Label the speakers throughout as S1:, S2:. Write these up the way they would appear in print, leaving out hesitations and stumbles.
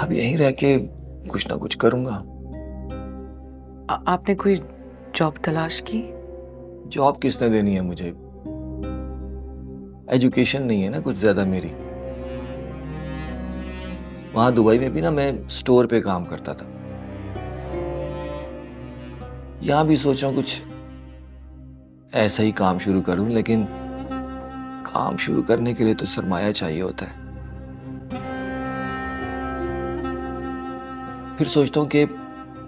S1: अब यहीं रह के कुछ ना कुछ करूंगा।
S2: आपने कोई जॉब तलाश की?
S1: जॉब किसने देनी है मुझे? एजुकेशन नहीं है ना कुछ ज्यादा मेरी। वहां दुबई में भी ना मैं स्टोर पे काम करता था। यहां भी सोच रहा हूं कुछ ऐसा ही काम शुरू करूं, लेकिन काम शुरू करने के लिए तो सरमाया चाहिए होता है। फिर सोचता हूं कि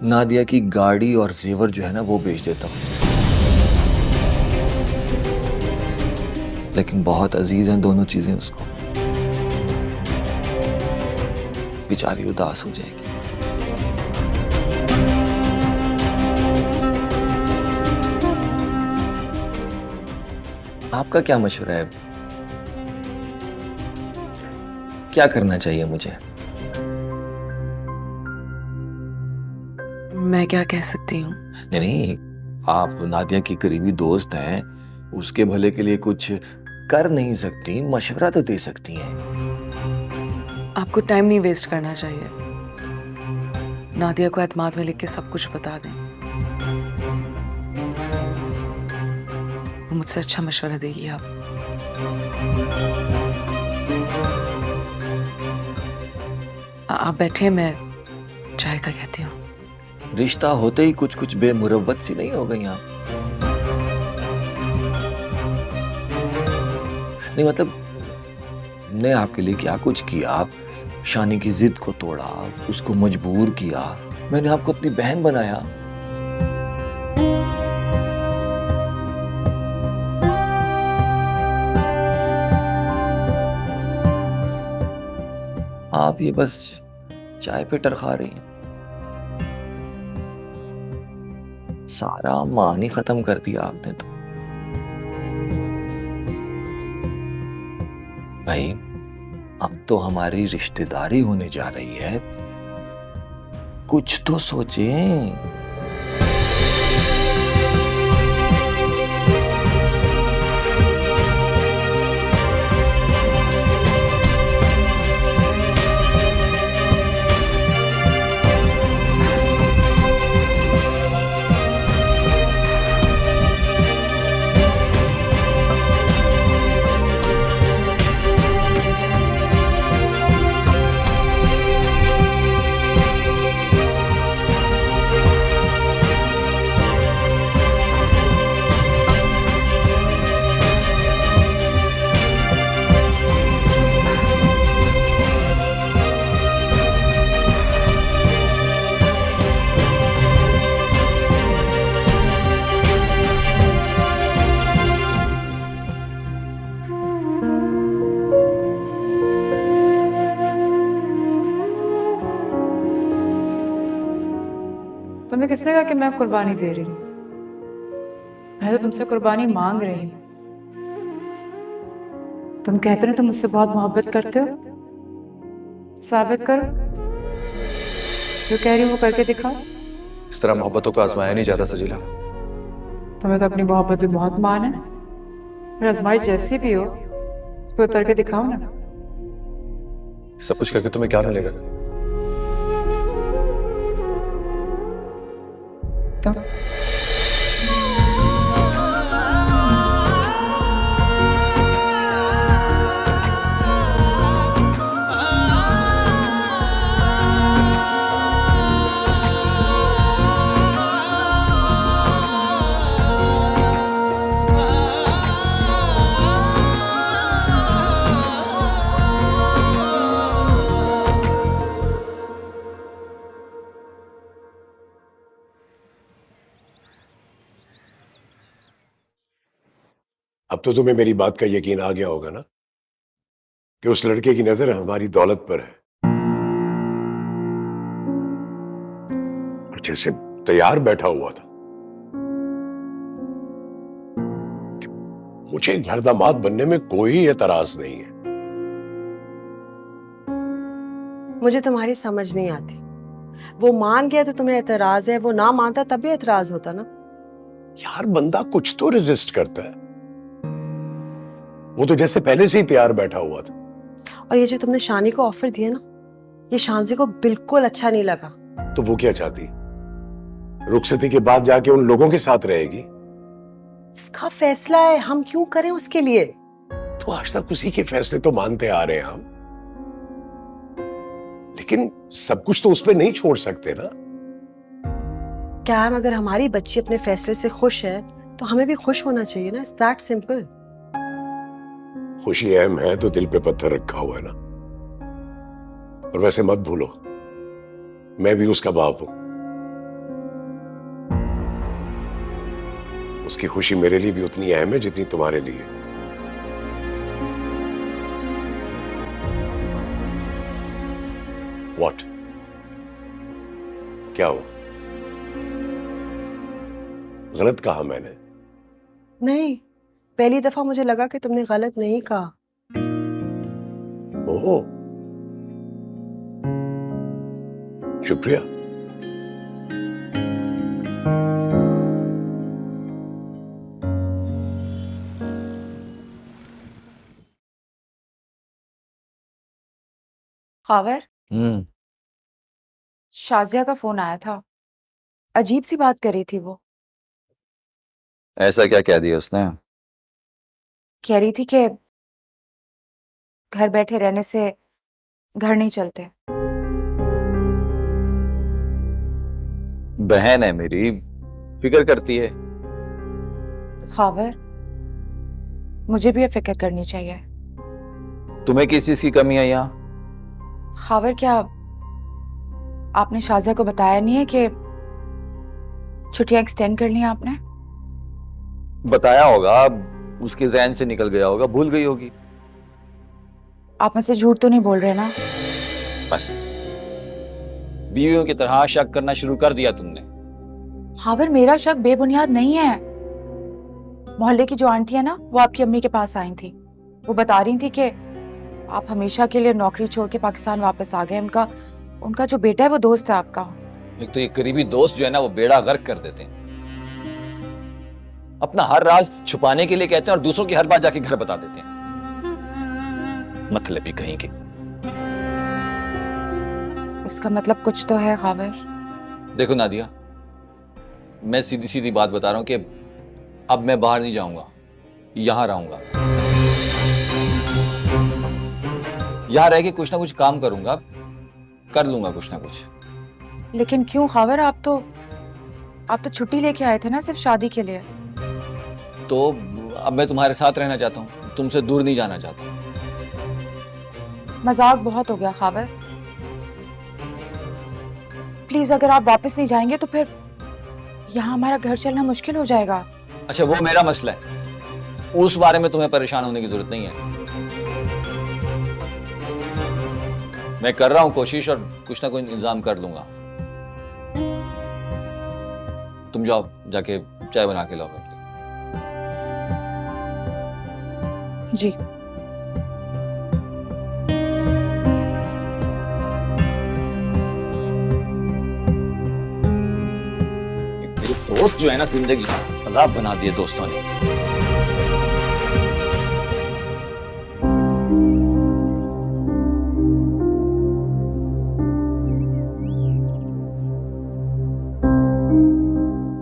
S1: नादिया की गाड़ी और जेवर जो है ना वो बेच देता हूं, लेकिन बहुत अजीज हैं दोनों चीजें उसको। बेचारी उदास हो जाएगी। आपका क्या मशवरा है? क्या करना चाहिए मुझे?
S2: मैं क्या कह सकती हूँ?
S1: नहीं नहीं, आप नादिया की करीबी दोस्त हैं, उसके भले के लिए कुछ कर नहीं सकती, मशवरा तो दे सकती हैं।
S2: आपको टाइम नहीं वेस्ट करना चाहिए। नादिया को एतमाद में लिख के सब कुछ बता दें। वो मुझसे अच्छा मशवरा देगी आप। आप बैठे, मैं चाय का कहती हूँ।
S1: रिश्ता होते ही कुछ कुछ बेमुरव्वत सी नहीं हो गई आप? नहीं मतलब, ने आपके लिए क्या कुछ किया? आप शानी की जिद को तोड़ा, उसको मजबूर किया, मैंने आपको अपनी बहन बनाया। आप ये बस चाय पे टरखा रही हैं। सारा मान ही खत्म कर दिया आपने तो। भाई, अब तो हमारी रिश्तेदारी होने जा रही है, कुछ तो सोचें।
S3: तुम्हें किसने कहा कि मैं कुर्बानी दे रही हूँ? मैं तो तुमसे कुर्बानी मांग रही हूँ। तुम कहते हो ना तुम मुझसे बहुत मोहब्बत करते हो, साबित करो। जो कह रही हो वो करके दिखाओ।
S4: इस तरह मोहब्बतों को आजमाया नहीं जाता सजीला।
S3: तुम्हें तो अपनी मोहब्बत पे बहुत मान है। फिर आजमाइश जैसी भी हो उस पर उतर के दिखाओ ना।
S4: सब कुछ करके तुम्हें क्या मिलेगा?
S3: तो
S5: अब तो तुम्हें मेरी बात का यकीन आ गया होगा ना कि उस लड़के की नजर हमारी दौलत पर है। और जैसे तैयार बैठा हुआ था, मुझे घर दामाद बनने में कोई एतराज नहीं है।
S6: मुझे तुम्हारी समझ नहीं आती। वो मान गया तो तुम्हें एतराज है, वो ना मानता तब भी एतराज होता ना।
S5: यार, बंदा कुछ तो रेजिस्ट करता है। वो तो जैसे पहले से ही तैयार बैठा हुआ था।
S6: और ये जो तुमने शानी को ऑफर दिया ना, ये शांति को बिल्कुल अच्छा नहीं लगा।
S5: तो वो क्या चाहती? रुखसती के बाद जाके उन लोगों के साथ रहेगी?
S6: उसका फैसला है, हम क्यों करें उसके लिए?
S5: तो आज तक उसी के फैसले तो मानते आ रहे हैं हम, लेकिन सब कुछ तो उस पर नहीं छोड़ सकते ना।
S6: क्या हम, अगर हमारी बच्ची अपने फैसले से खुश है तो हमें भी खुश होना चाहिए ना। It's that simple.
S5: खुशी अहम है तो दिल पे पत्थर रखा हुआ है ना। और वैसे मत भूलो, मैं भी उसका बाप हूं। उसकी खुशी मेरे लिए भी उतनी अहम है जितनी तुम्हारे लिए। What? क्या हो? गलत कहा मैंने?
S6: नहीं, पहली दफा मुझे लगा कि तुमने गलत नहीं कहा।
S5: ओहो, शुक्रिया।
S3: खावर, शाजिया का फोन आया था। अजीब सी बात कर रही थी वो।
S4: ऐसा क्या कह दिया उसने?
S3: कह रही थी कि घर बैठे रहने से घर नहीं चलते।
S4: बहन है मेरी, फिक्र करती है।
S3: खावर, मुझे भी ये फिक्र करनी चाहिए।
S4: तुम्हें किस चीज की कमी है यहाँ?
S3: खावर, क्या आपने शाजिया को बताया नहीं है कि छुट्टियां एक्सटेंड कर ली हैं आपने?
S4: बताया होगा, अब उसके जहन से निकल गया होगा, भूल गई होगी।
S3: आप मुझसे झूठ तो नहीं बोल रहे ना?
S7: बस बीवियों की तरह शक करना शुरू कर दिया तुमने।
S3: खावर, मेरा शक बेबुनियाद नहीं है। मोहल्ले की जो आंटी है ना, वो आपकी अम्मी के पास आई थी। वो बता रही थी कि आप हमेशा के लिए नौकरी छोड़ के पाकिस्तान वापस आ गए। उनका जो बेटा है वो दोस्त है आपका।
S7: एक तो ये करीबी दोस्त जो है ना, वो बेड़ा गर्क कर देते हैं। अपना हर राज छुपाने के लिए कहते हैं और दूसरों की हर बात जाके घर बता देते हैं। मतलब ही कहीं के।
S3: इसका मतलब कुछ तो है खावर।
S7: देखो नादिया, मैं सीधी सीधी बात बता रहा हूं कि अब मैं बाहर नहीं जाऊंगा, यहां रहूंगा। यहां रह के कुछ ना कुछ काम करूंगा, कर लूंगा कुछ ना कुछ।
S3: लेकिन क्यों खावर? आप तो छुट्टी लेके आए थे ना सिर्फ शादी के लिए।
S7: तो अब मैं तुम्हारे साथ रहना चाहता हूं, तुमसे दूर नहीं जाना चाहता।
S3: मजाक बहुत हो गया खावर। प्लीज, अगर आप वापस नहीं जाएंगे तो फिर यहाँ हमारा घर चलना मुश्किल हो जाएगा।
S7: अच्छा, वो मेरा मसला है, उस बारे में तुम्हें परेशान होने की जरूरत नहीं है। मैं कर रहा हूं कोशिश और कुछ ना कुछ इंतजाम कर लूंगा। तुम जाओ, जाके चाय बना के लाओ करके।
S3: जी।
S7: मेरे दोस्त जो है ना, जिंदगी अजाब बना दिए दोस्तों ने।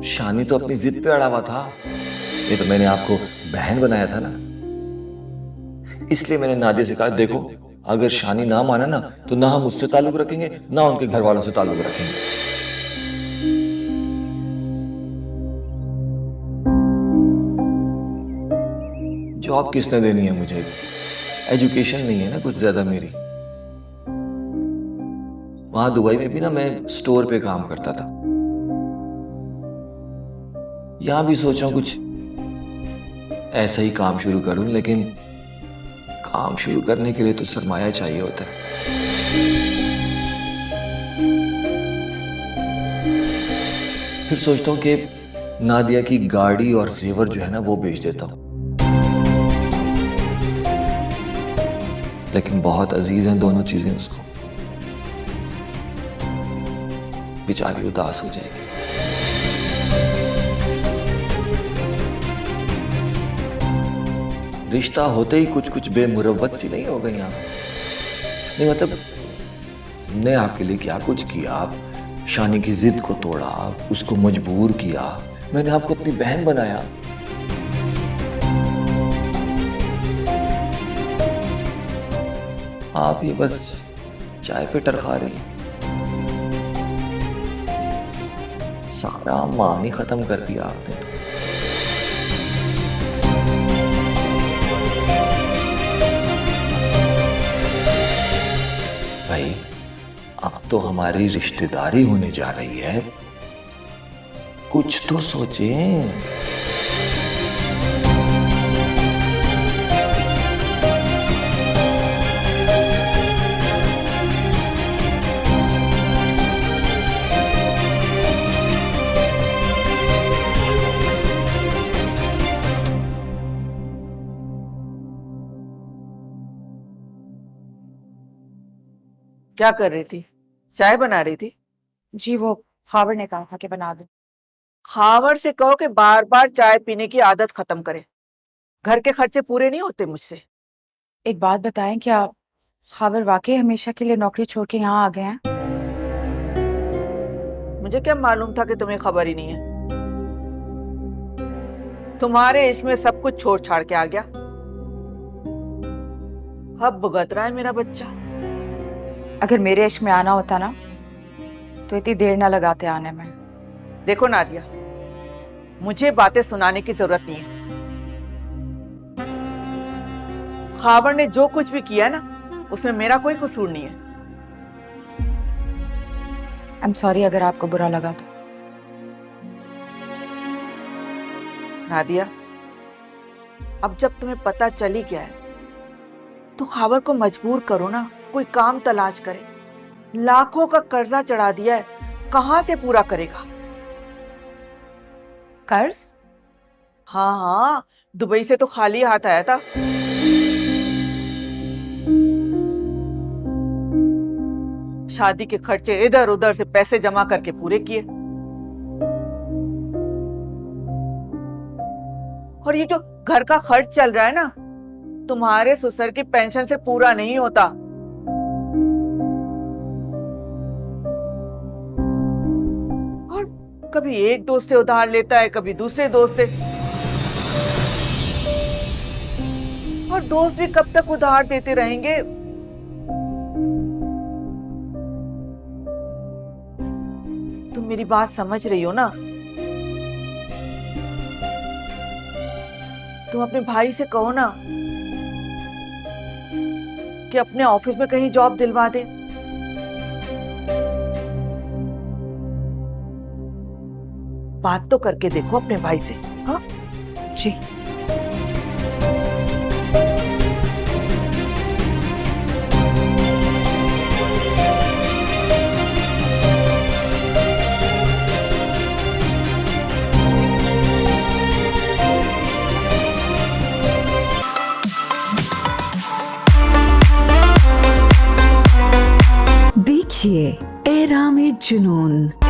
S1: शानी तो अपनी जिद पे अड़ा हुआ था। ये तो मैंने आपको बहन बनाया था ना, इसलिए मैंने नादिया से कहा, देखो अगर शानी ना माना ना तो ना हम उससे ताल्लुक रखेंगे ना उनके घर वालों से ताल्लुक रखेंगे। जॉब किसने देनी है मुझे? एजुकेशन नहीं है ना कुछ ज्यादा मेरी। वहां दुबई में भी ना मैं स्टोर पे काम करता था। यहां भी सोचा कुछ ऐसा ही काम शुरू करूं, लेकिन काम शुरू करने के लिए तो सरमाया चाहिए होता है। फिर सोचता हूं कि नादिया की गाड़ी और जेवर जो है ना वो बेच देता हूं, लेकिन बहुत अजीज हैं दोनों चीजें उसको। बेचारी उदास हो जाएगी। रिश्ता होते ही कुछ कुछ बेमुरवत सी नहीं हो गई यहाँ। नहीं मतलब हमने आपके लिए क्या कुछ किया? आप शानी की जिद को तोड़ा, उसको मजबूर किया, मैंने आपको अपनी बहन बनाया। आप ये बस चाय पे टरखा रही हैं। सारा मान ही खत्म कर दिया आपने तो। भाई अब तो हमारी रिश्तेदारी होने जा रही है, कुछ तो सोचें।
S8: क्या कर रही थी? चाय बना रही थी?
S3: जी वो खावर ने कहा था कि बना दो।
S8: खावर से कहो कि बार बार चाय पीने की आदत खत्म करे। घर के खर्चे पूरे नहीं होते मुझसे।
S3: एक बात बताएं, क्या खावर वाकई हमेशा के लिए नौकरी छोड़ के यहाँ आ गए हैं?
S8: मुझे क्या मालूम था कि तुम्हें खबर ही नहीं है। तुम्हारे इश्क में सब कुछ छोड़ छाड़ के आ गया। अब भुगत रहा है मेरा बच्चा।
S3: अगर मेरे इश्क में आना होता ना तो इतनी देर ना लगाते आने में।
S8: देखो नादिया, मुझे बातें सुनाने की जरूरत नहीं है। खावर ने जो कुछ भी किया ना, उसमें मेरा कोई कसूर नहीं है।
S3: आई एम सॉरी अगर आपको बुरा लगा तो।
S8: नादिया, अब जब तुम्हें पता चल ही गया है तो खावर को मजबूर करो ना, कोई काम तलाश करे। लाखों का कर्जा चढ़ा दिया है, कहां से पूरा करेगा?
S3: कर्ज?
S8: हाँ हाँ, दुबई से तो खाली हाथ आया था। शादी के खर्चे इधर उधर से पैसे जमा करके पूरे किए। और ये जो घर का खर्च चल रहा है ना, तुम्हारे ससुर की पेंशन से पूरा नहीं होता। और कभी एक दोस्त से उधार लेता है, कभी दूसरे दोस्त से। और दोस्त भी कब तक उधार देते रहेंगे? तुम मेरी बात समझ रही हो ना? तुम अपने भाई से कहो ना कि अपने ऑफिस में कहीं जॉब दिलवा दे। बात तो करके देखो अपने भाई से। हाँ
S3: जी।
S9: देखिए एराम जुनून।